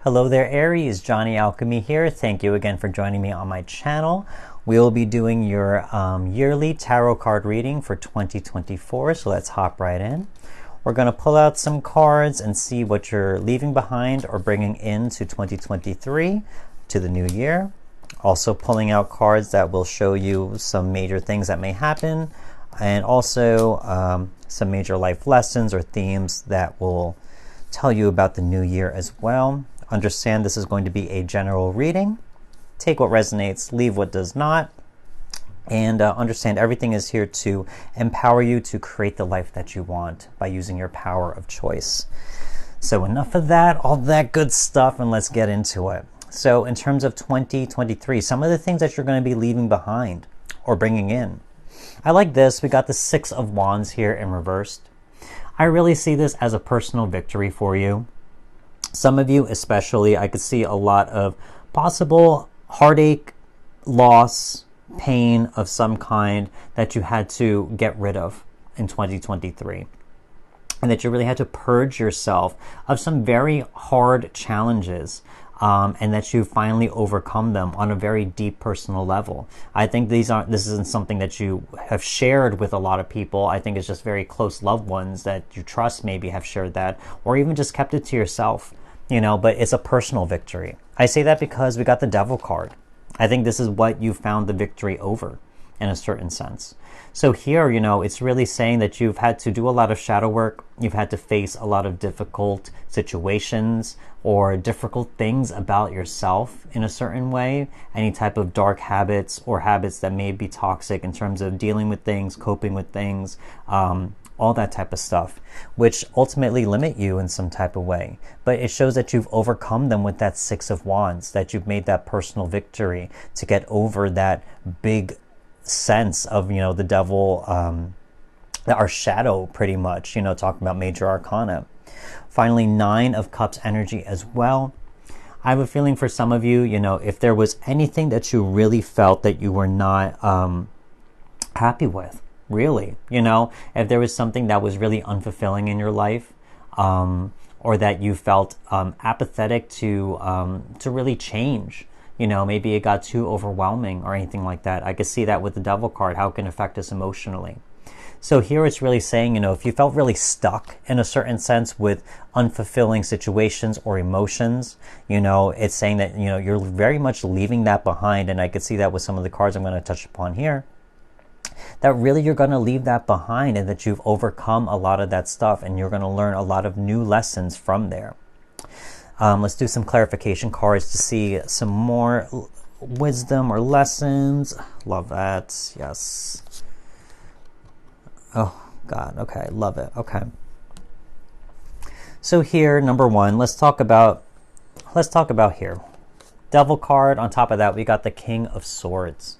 Hello there, Aries. Johnny Alchemy here. Thank you again for joining me on my channel. We will be doing your yearly tarot card reading for 2024, so let's hop right in. We're going to pull out some cards and see what you're leaving behind or bringing into 2023 to the new year. Also pulling out cards that will show you some major things that may happen, and also some major life lessons or themes that will tell you about the new year as well. Understand this is going to be a general reading. Take what resonates, leave what does not, and understand everything is here to empower you to create the life that you want by using your power of choice. So enough of that, all that good stuff, and let's get into it. So in terms of 2023, some of the things that you're going to be leaving behind or bringing in. I like this. We got the Six of Wands here in reversed. I really see this as a personal victory for you. Some of you especially, I could see a lot of possible heartache, loss, pain of some kind that you had to get rid of in 2023. And that you really had to purge yourself of some very hard challenges, and that you finally overcome them on a very deep personal level. I think this isn't something that you have shared with a lot of people. I think it's just very close loved ones that you trust maybe have shared that, or even just kept it to yourself, but it's a personal victory. I say that because we got the Devil card. I think this is what you found the victory over in a certain sense. So here, it's really saying that you've had to do a lot of shadow work. You've had to face a lot of difficult situations or difficult things about yourself in a certain way. Any type of dark habits or habits that may be toxic in terms of dealing with things, coping with things, all that type of stuff, which ultimately limit you in some type of way. But it shows that you've overcome them with that Six of Wands, that you've made that personal victory to get over that big sense of the devil, our shadow, pretty much, talking about major arcana. Finally, Nine of Cups energy as well. I have a feeling for some of you, if there was anything that you really felt that you were not happy with, really, if there was something that was really unfulfilling in your life, or that you felt apathetic to really change. Maybe it got too overwhelming or anything like that. I could see that with the Devil card, how it can affect us emotionally. So here it's really saying, if you felt really stuck in a certain sense with unfulfilling situations or emotions, it's saying that, you're very much leaving that behind. And I could see that with some of the cards I'm going to touch upon here, that really you're going to leave that behind and that you've overcome a lot of that stuff and you're going to learn a lot of new lessons from there. Let's do some clarification cards to see some more wisdom or lessons. Love that. Yes. Oh, God. Okay. Love it. Okay. So here, number one, let's talk about here. Devil card. On top of that, we got the King of Swords.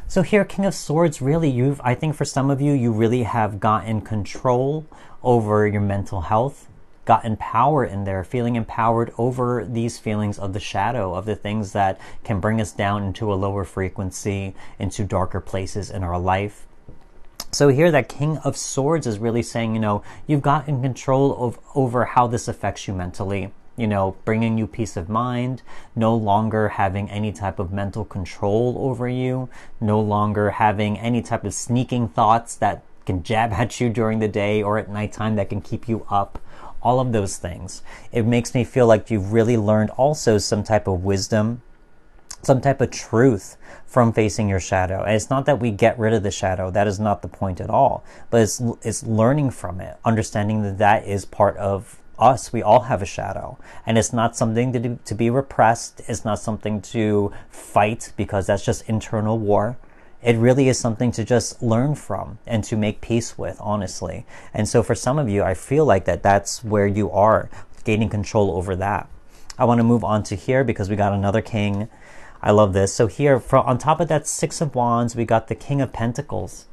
So here, King of Swords, really, I think for some of you, you really have gotten control over your mental health. Gotten power in there, feeling empowered over these feelings of the shadow, of the things that can bring us down into a lower frequency, into darker places in our life. So here, that King of Swords is really saying, you've gotten control over how this affects you mentally, bringing you peace of mind, no longer having any type of mental control over you, no longer having any type of sneaking thoughts that can jab at you during the day or at nighttime that can keep you up. All of those things. It makes me feel like you've really learned also some type of wisdom, some type of truth from facing your shadow. And it's not that we get rid of the shadow. That is not the point at all. But it's learning from it, understanding that that is part of us. We all have a shadow. And it's not something to be repressed. It's not something to fight because that's just internal war. It really is something to just learn from and to make peace with, honestly. And so for some of you, I feel like that's where you are, gaining control over that. I want to move on to here because we got another king. I love this. So here, on top of that Six of Wands, we got the King of Pentacles.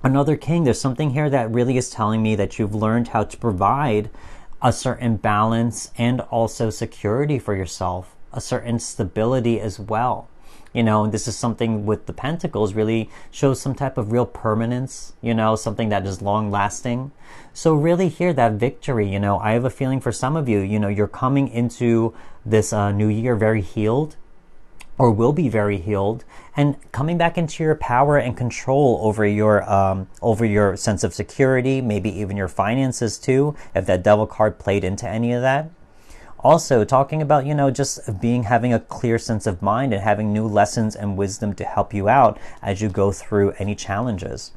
Another king. There's something here that really is telling me that you've learned how to provide a certain balance and also security for yourself, a certain stability as well. You know, this is something with the Pentacles really shows some type of real permanence, you know, something that is long lasting. So really here, that victory, you know, I have a feeling for some of you, you know, you're coming into this new year very healed, or will be very healed, and coming back into your power and control over your sense of security, maybe even your finances too, if that Devil card played into any of that. Also talking about, you know, just having a clear sense of mind and having new lessons and wisdom to help you out as you go through any challenges.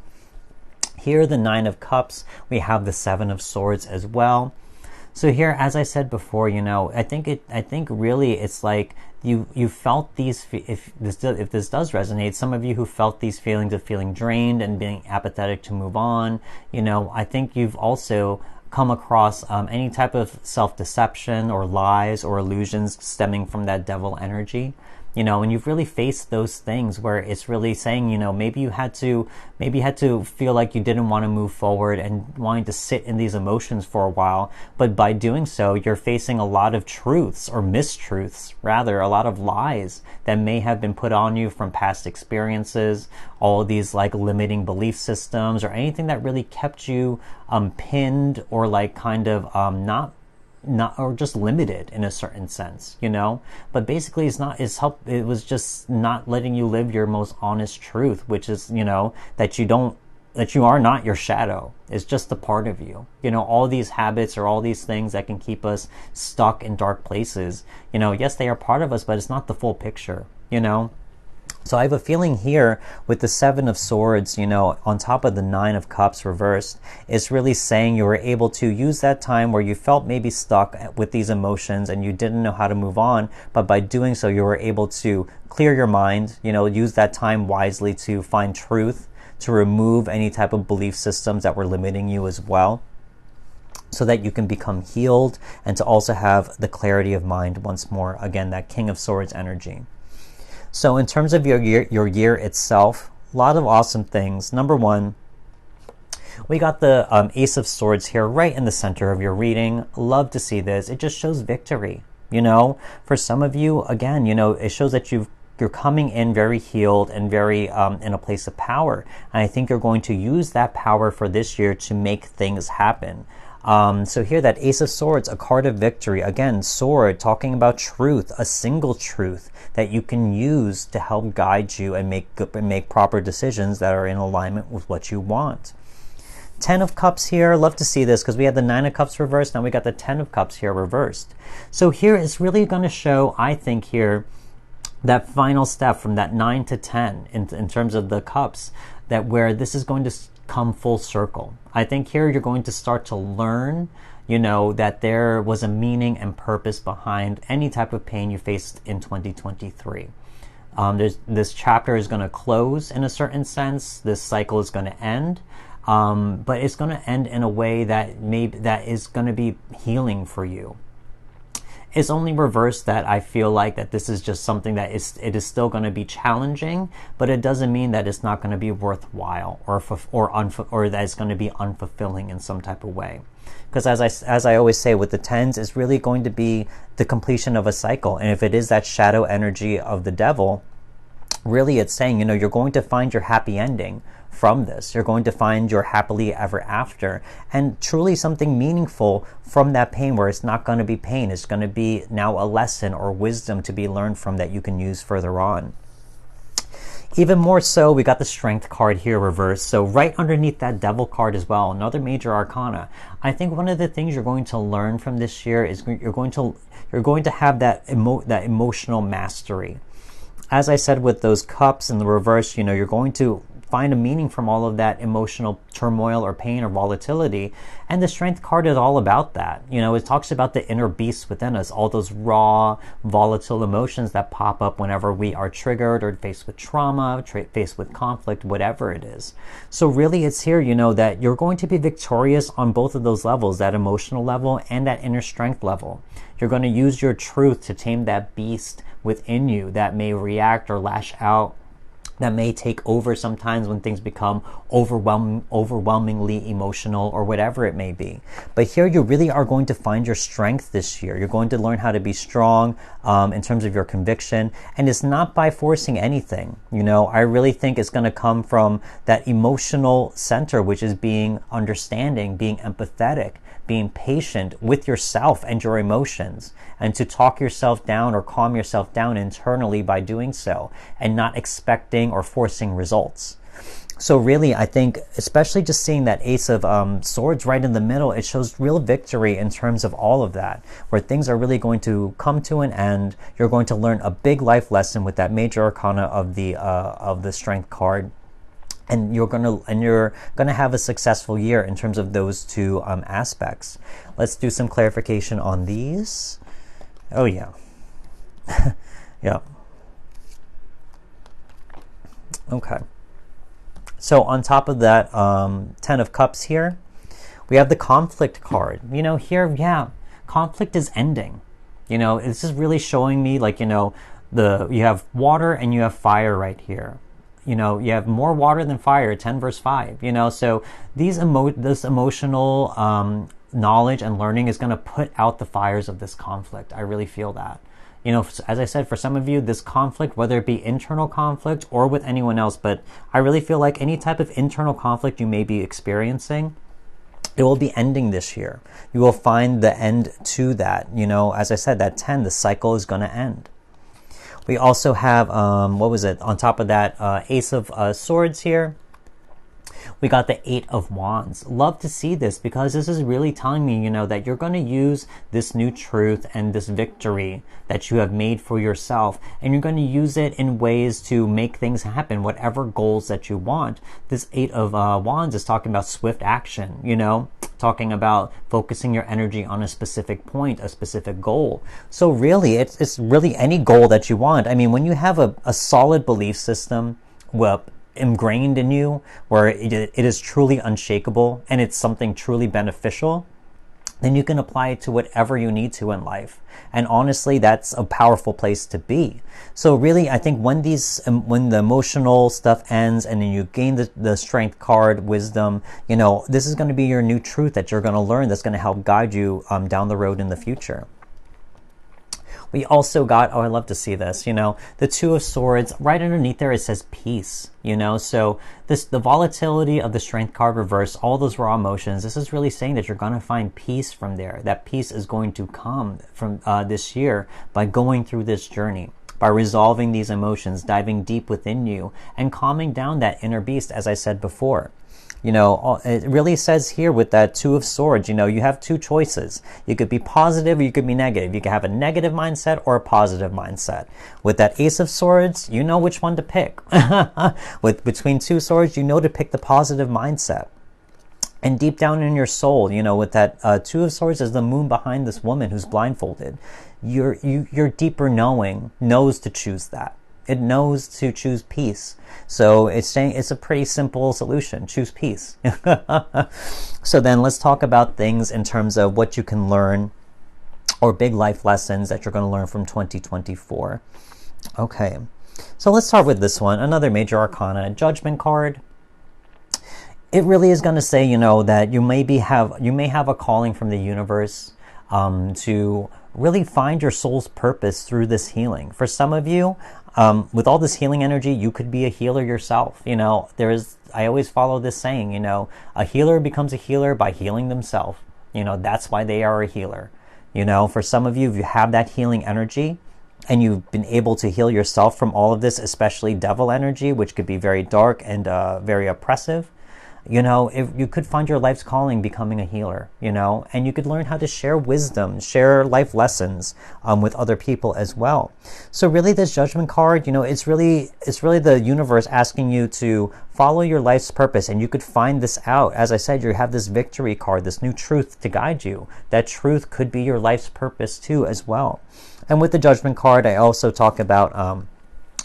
Here, the Nine of Cups, we have the Seven of Swords as well. So here, as I said before, you know, I think really it's like you felt these, if this does resonate, some of you who felt these feelings of feeling drained and being apathetic to move on, you know, I think you've also come across any type of self-deception or lies or illusions stemming from that devil energy, you know, and you've really faced those things where it's really saying, you know, maybe you had to feel like you didn't want to move forward and wanting to sit in these emotions for a while, but by doing so, you're facing a lot of truths, or mistruths rather, a lot of lies that may have been put on you from past experiences, all of these like limiting belief systems, or anything that really kept you pinned, or like kind of not or just limited in a certain sense, you know. But basically it was just not letting you live your most honest truth, which is, you know, that you are not your shadow. It's just a part of you. You know, all these habits or all these things that can keep us stuck in dark places, you know, yes, they are part of us, but it's not the full picture, you know. So I have a feeling here with the Seven of Swords, you know, on top of the Nine of Cups reversed, it's really saying you were able to use that time where you felt maybe stuck with these emotions and you didn't know how to move on, but by doing so, you were able to clear your mind, you know, use that time wisely to find truth, to remove any type of belief systems that were limiting you as well, so that you can become healed and to also have the clarity of mind once more. Again, that King of Swords energy. So in terms of your year itself, a lot of awesome things. Number one, we got the Ace of Swords here right in the center of your reading. Love to see this. It just shows victory. You know, for some of you, again, you know, it shows that you're coming in very healed and very in a place of power. And I think you're going to use that power for this year to make things happen. So here, that Ace of Swords, a card of victory. Again, sword, talking about truth, a single truth that you can use to help guide you and make proper decisions that are in alignment with what you want. Ten of Cups here. Love to see this because we had the Nine of Cups reversed. Now we got the Ten of Cups here reversed. So here it's really going to show, I think here, that final step from that 9 to 10 in terms of the cups, that where this is going to come full circle. I think here you're going to start to learn, you know, that there was a meaning and purpose behind any type of pain you faced in 2023. This chapter is going to close in a certain sense. This cycle is going to end, but it's going to end in a way that is going to be healing for you. It's only reversed that I feel like that this is just something that it is still going to be challenging, but it doesn't mean that it's not going to be worthwhile or that it's going to be unfulfilling in some type of way. Because as I always say with the tens, it's really going to be the completion of a cycle. And if it is that shadow energy of the devil, really it's saying, you know, you're going to find your happy ending from this. You're going to find your happily ever after, and truly something meaningful from that pain, where it's not going to be pain. It's going to be now a lesson or wisdom to be learned from that you can use further on. Even more so, we got the Strength card here reversed. So right underneath that Devil card as well, another major arcana. I think one of the things you're going to learn from this year is you're going to have that emotional mastery. As I said with those cups in the reverse, you know, you're going to find a meaning from all of that emotional turmoil or pain or volatility. And the Strength card is all about that. You know, it talks about the inner beast within us, all those raw, volatile emotions that pop up whenever we are triggered or faced with trauma, faced with conflict, whatever it is. So really it's here, you know, that you're going to be victorious on both of those levels, that emotional level and that inner strength level. You're going to use your truth to tame that beast within you that may react or lash out that may take over sometimes when things become overwhelmingly emotional or whatever it may be. But here you really are going to find your strength this year. You're going to learn how to be strong in terms of your conviction. And it's not by forcing anything. You know, I really think it's going to come from that emotional center, which is being understanding, being empathetic, being patient with yourself and your emotions, and to talk yourself down or calm yourself down internally by doing so, and not expecting or forcing results. So really, I think, especially just seeing that Ace of Swords right in the middle, it shows real victory in terms of all of that, where things are really going to come to an end. You're going to learn a big life lesson with that major arcana of the Strength card. And you're gonna have a successful year in terms of those two aspects. Let's do some clarification on these. Oh yeah, yeah. Okay. So on top of that, 10 of Cups here, we have the Conflict card. You know, here, yeah, conflict is ending. You know, this is really showing me, like, you know, you have water and you have fire right here. You know, you have more water than fire, 10 verse 5, you know, so this emotional knowledge and learning is going to put out the fires of this conflict. I really feel that. You know, as I said, for some of you, this conflict, whether it be internal conflict or with anyone else, but I really feel like any type of internal conflict you may be experiencing, it will be ending this year. You will find the end to that. You know, as I said, that 10, the cycle is going to end. We also have, what was it? On top of that, Ace of Swords here. We got the 8 of Wands. Love to see this because this is really telling me, you know, that you're going to use this new truth and this victory that you have made for yourself, and you're going to use it in ways to make things happen, whatever goals that you want. This 8 of Wands is talking about swift action, you know, talking about focusing your energy on a specific point, a specific goal. So really, it's really any goal that you want. I mean, when you have a solid belief system, well, ingrained in you, where it is truly unshakable and it's something truly beneficial, then you can apply it to whatever you need to in life. And honestly, that's a powerful place to be. So really, I think when the emotional stuff ends and then you gain the Strength card, wisdom, you know, this is going to be your new truth that you're going to learn, that's going to help guide you down the road in the future. We also got, oh, I love to see this, you know, the 2 of Swords. Right underneath there, it says peace, you know. So the volatility of the Strength card reverse, all those raw emotions, this is really saying that you're going to find peace from there. That peace is going to come from this year by going through this journey, by resolving these emotions, diving deep within you, and calming down that inner beast, as I said before. You know, it really says here with that 2 of Swords, you know, you have two choices. You could be positive or you could be negative. You could have a negative mindset or a positive mindset. With that Ace of Swords, you know which one to pick. Between 2 swords, you know to pick the positive mindset. And deep down in your soul, you know, with that 2 of Swords is the moon behind this woman who's blindfolded. Your deeper knowing knows to choose that. It knows to choose peace. So it's saying it's a pretty simple solution. Choose peace. So then let's talk about things in terms of what you can learn, or big life lessons that you're going to learn from 2024. Okay. So let's start with this one. Another major arcana, Judgment card. It really is going to say, you know, that you may have a calling from the universe to really find your soul's purpose through this healing. For some of you, with all this healing energy, you could be a healer yourself. You know, I always follow this saying, you know, a healer becomes a healer by healing themselves. You know, that's why they are a healer. You know, for some of you, if you have that healing energy and you've been able to heal yourself from all of this, especially devil energy, which could be very dark and very oppressive, you know, if you could find your life's calling becoming a healer, you know, and you could learn how to share wisdom, share life lessons with other people as well. So really this Judgment card, you know, it's really the universe asking you to follow your life's purpose, and you could find this out. As I said, you have this victory card, this new truth to guide you. That truth could be your life's purpose too as well. And with the Judgment card, I also talk about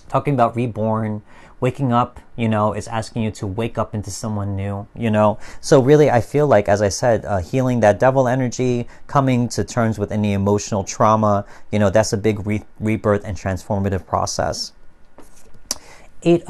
talking about reborn. Waking up, you know, is asking you to wake up into someone new, you know. So really, I feel like, as I said, healing that devil energy, coming to terms with any emotional trauma, you know, that's a big rebirth and transformative process. Eight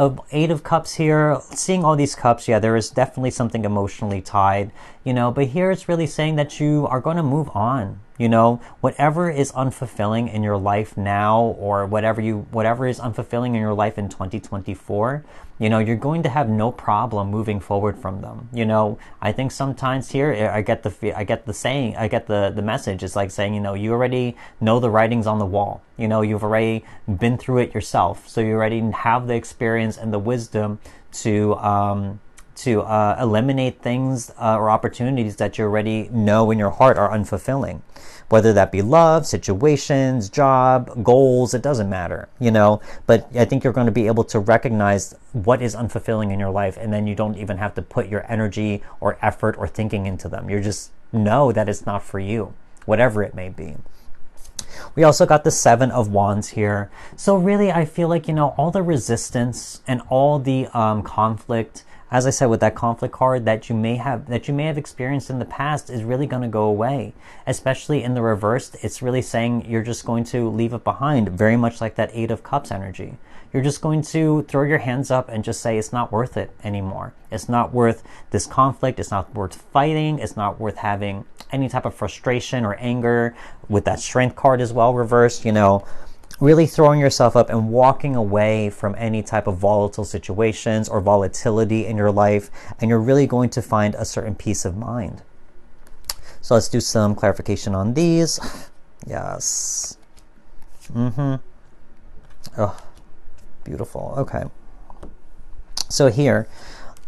of cups here, seeing all these cups, yeah, there is definitely something emotionally tied, you know, but here it's really saying that you are going to move on. You know, whatever is unfulfilling in your life now, or whatever is unfulfilling in your life in 2024, you know, you're going to have no problem moving forward from them. You know, I think sometimes here I get the message. It's like saying, you know, you already know the writings on the wall. You know, you've already been through it yourself, so you already have the experience and the wisdom to eliminate things or opportunities that you already know in your heart are unfulfilling. Whether that be love, situations, job, goals, it doesn't matter, you know. But I think you're going to be able to recognize what is unfulfilling in your life, and then you don't even have to put your energy or effort or thinking into them. You just know that it's not for you, whatever it may be. We also got the Seven of Wands here. So really, I feel like, you know, all the resistance and all the conflict, as I said, with that conflict card that you may have experienced in the past, is really going to go away. Especially in the reverse, it's really saying you're just going to leave it behind, very much like that Eight of Cups energy. You're just going to throw your hands up and just say it's not worth it anymore. It's not worth this conflict. It's not worth fighting. It's not worth having any type of frustration or anger. With that Strength card as well reversed, you know, really throwing yourself up and walking away from any type of volatile situations or volatility in your life, and you're really going to find a certain peace of mind. So let's do some clarification on these. Yes. Oh, beautiful. Okay. So here,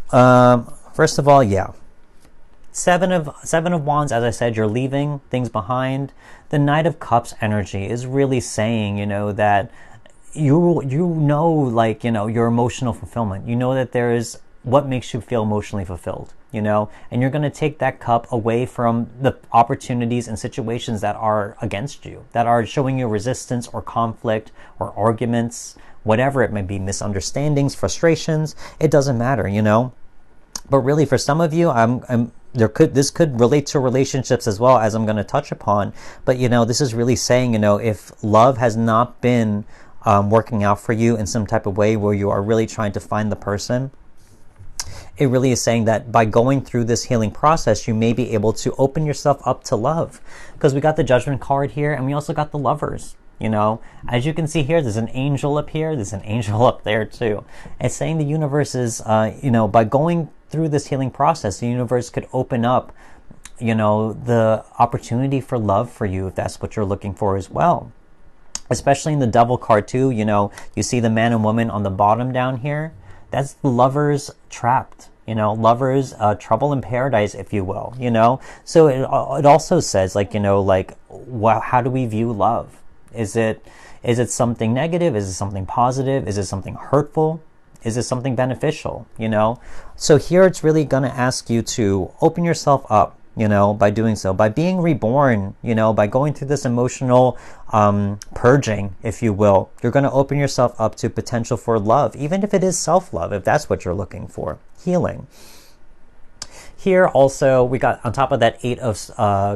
first of all, yeah. Seven of Wands, as I said, you're leaving things behind. The Knight of Cups energy is really saying, you know, that you know, like, you know, your emotional fulfillment. You know that there is what makes you feel emotionally fulfilled, you know, and you're going to take that cup away from the opportunities and situations that are against you, that are showing you resistance or conflict or arguments, whatever it may be, misunderstandings, frustrations. It doesn't matter, you know. But really, for some of you, this could relate to relationships as well, as I'm going to touch upon. But, you know, this is really saying, you know, if love has not been working out for you in some type of way where you are really trying to find the person, it really is saying that by going through this healing process, you may be able to open yourself up to love. Because we got the Judgment card here, and we also got the Lovers. You know, as you can see here, there's an angel up here, there's an angel up there too. It's saying the universe is, you know, by going through this healing process, the universe could open up, you know, the opportunity for love for you, if that's what you're looking for as well. Especially in the Devil card too, you know, you see the man and woman on the bottom down here. That's the lovers trapped, you know, lovers, trouble in paradise, if you will, you know. So it also says, like, you know, like, how do we view love? Is it something negative? Is it something positive? Is it something hurtful? Is it something beneficial? You know? So here it's really going to ask you to open yourself up, you know, by doing so, by being reborn, you know, by going through this emotional purging, if you will. You're going to open yourself up to potential for love, even if it is self-love, if that's what you're looking for, healing. Here also, we got on top of that Eight of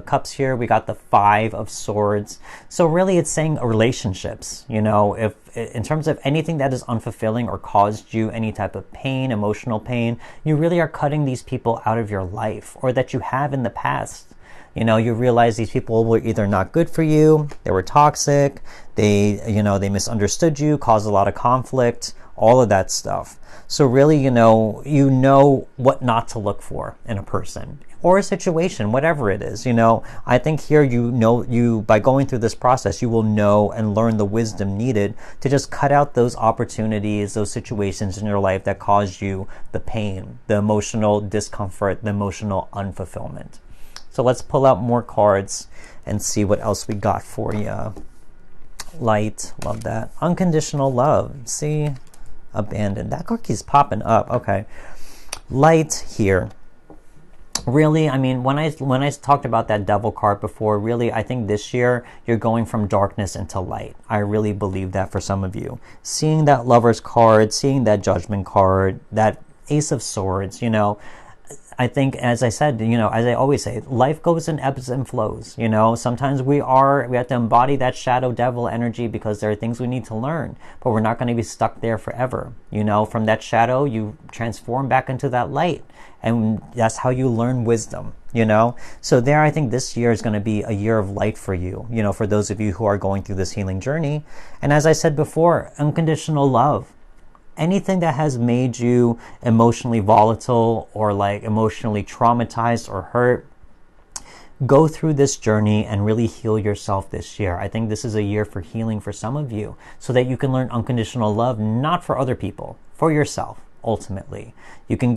Cups here, we got the Five of Swords. So really it's saying relationships, you know, if in terms of anything that is unfulfilling or caused you any type of pain, emotional pain, you really are cutting these people out of your life, or that you have in the past. You know, you realize these people were either not good for you, they were toxic, they, you know, they misunderstood you, caused a lot of conflict, all of that stuff. So really, you know what not to look for in a person or a situation, whatever it is. You know, I think here, by going through this process, you will know and learn the wisdom needed to just cut out those opportunities, those situations in your life that caused you the pain, the emotional discomfort, the emotional unfulfillment. So let's pull out more cards and see what else we got for you. Light, love that. Unconditional love, see? Abandoned. That card keeps popping up. Okay. Light here. Really, I mean, when I talked about that Devil card before, really, I think this year you're going from darkness into light. I really believe that for some of you. Seeing that Lover's card, seeing that Judgment card, that Ace of Swords, you know, I think, as I said, as I always say, life goes in ebbs and flows. Sometimes we have to embody that shadow devil energy because there are things we need to learn, but we're not going to be stuck there forever. From that shadow, you transform back into that light, and that's how you learn wisdom. So there, I think this year is going to be a year of light for you, for those of you who are going through this healing journey. And as I said before, unconditional love. Anything that has made you emotionally volatile or like emotionally traumatized or hurt, go through this journey and really heal yourself this year. I think this is a year for healing for some of you, so that you can learn unconditional love, not for other people, for yourself. Ultimately, you can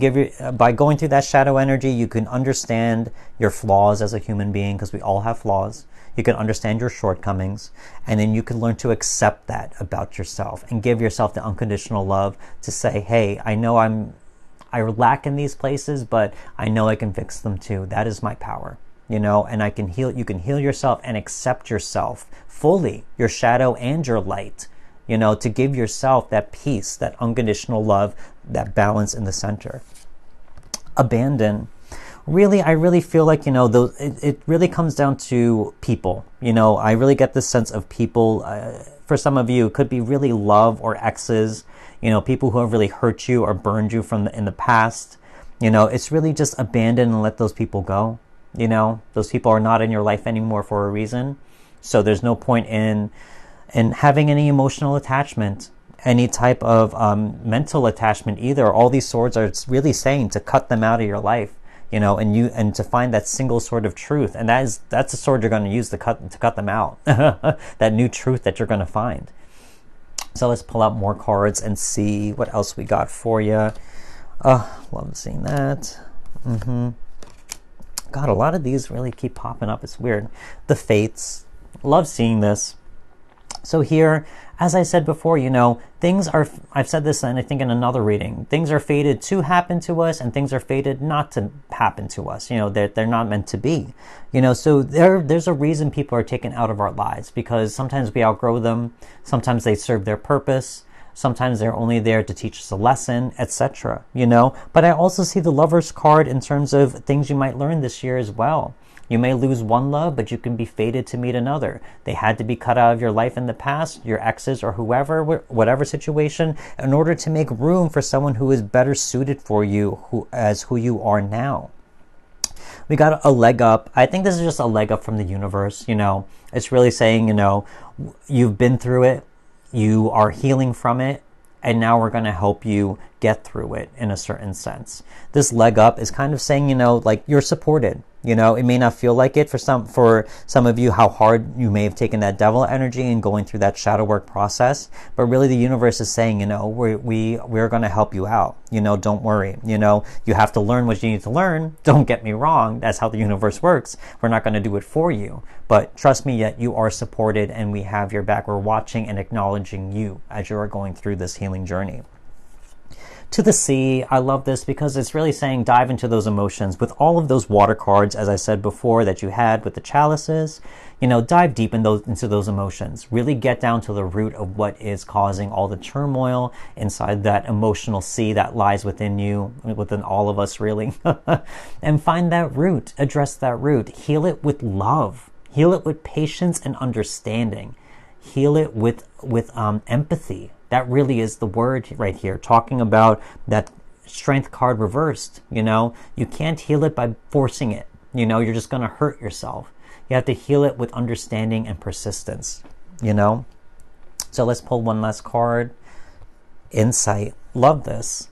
by going through that shadow energy, you can understand your flaws as a human being, because we all have flaws. You can understand your shortcomings, and then you can learn to accept that about yourself and give yourself the unconditional love to say, hey, I know I lack in these places, but I know I can fix them too. That is my power, and you can heal yourself and accept yourself fully, your shadow and your light, to give yourself that peace, that unconditional love, that balance in the center. Abandon. Really, I really feel like, it really comes down to people. I really get this sense of people. For some of you, it could be really love or exes, people who have really hurt you or burned you in the past. It's really just abandon and let those people go. Those people are not in your life anymore for a reason. So there's no point in having any emotional attachment, any type of mental attachment either. All these swords are really saying to cut them out of your life. And to find that single sword of truth, and that's the sword you're going to use to cut them out. That new truth that you're going to find. So let's pull out more cards and see what else we got for you. Love seeing that. God, a lot of these really keep popping up. It's weird. The Fates. Love seeing this. So here, as I said before, things are, I've said this, and I think in another reading, things are fated to happen to us and things are fated not to happen to us. They're not meant to be. So there's a reason people are taken out of our lives, because sometimes we outgrow them. Sometimes they serve their purpose. Sometimes they're only there to teach us a lesson, etc. But I also see the Lover's card in terms of things you might learn this year as well. You may lose one love, but you can be fated to meet another. They had to be cut out of your life in the past, your exes or whoever, whatever situation, in order to make room for someone who is better suited for you, who you are now. We got a leg up. I think this is just a leg up from the universe. It's really saying, you've been through it, you are healing from it, and now we're going to help you get through it in a certain sense. This leg up is kind of saying, like you're supported. It may not feel like it for some of you, how hard you may have taken that devil energy and going through that shadow work process. But really the universe is saying, we're going to help you out. Don't worry. You have to learn what you need to learn. Don't get me wrong. That's how the universe works. We're not going to do it for you. But trust me, yet you are supported and we have your back. We're watching and acknowledging you as you are going through this healing journey. To the Sea, I love this because it's really saying dive into those emotions with all of those water cards, as I said before, that you had with the chalices. Dive deep into those emotions. Really get down to the root of what is causing all the turmoil inside that emotional sea that lies within you, within all of us, really. And find that root. Address that root. Heal it with love. Heal it with patience and understanding. Heal it with empathy. That really is the word right here, talking about that strength card reversed. You can't heal it by forcing it. You're just going to hurt yourself. You have to heal it with understanding and persistence. So let's pull one last card. Insight. Love this.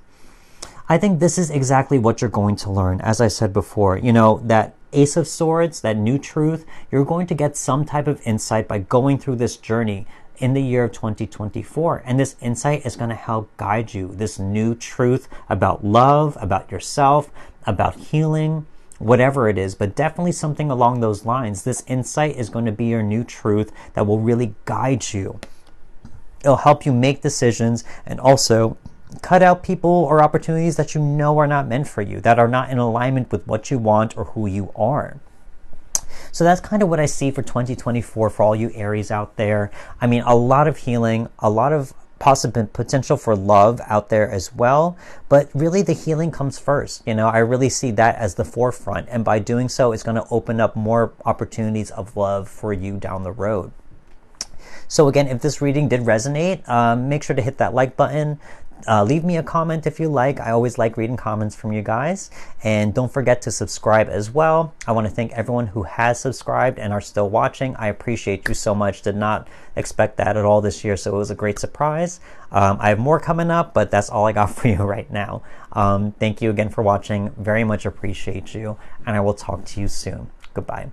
I think this is exactly what you're going to learn. As I said before, that Ace of Swords, that new truth, you're going to get some type of insight by going through this journey in the year of 2024. And this insight is going to help guide you. This new truth about love, about yourself, about healing, whatever it is, but definitely something along those lines. This insight is going to be your new truth that will really guide you. It'll help you make decisions and also cut out people or opportunities that are not meant for you, that are not in alignment with what you want or who you are. So that's kind of what I see for 2024 for all you Aries out there. I mean, a lot of healing, a lot of possible potential for love out there as well, but really the healing comes first. You know, I really see that as the forefront, and by doing so, it's going to open up more opportunities of love for you down the road. So again, if this reading did resonate, make sure to hit that like button. Leave me a comment if you like. I always like reading comments from you guys. And don't forget to subscribe as well. I want to thank everyone who has subscribed and are still watching. I appreciate you so much. Did not expect that at all this year, so it was a great surprise. I have more coming up, but that's all I got for you right now. Thank you again for watching. Very much appreciate you, and I will talk to you soon. Goodbye.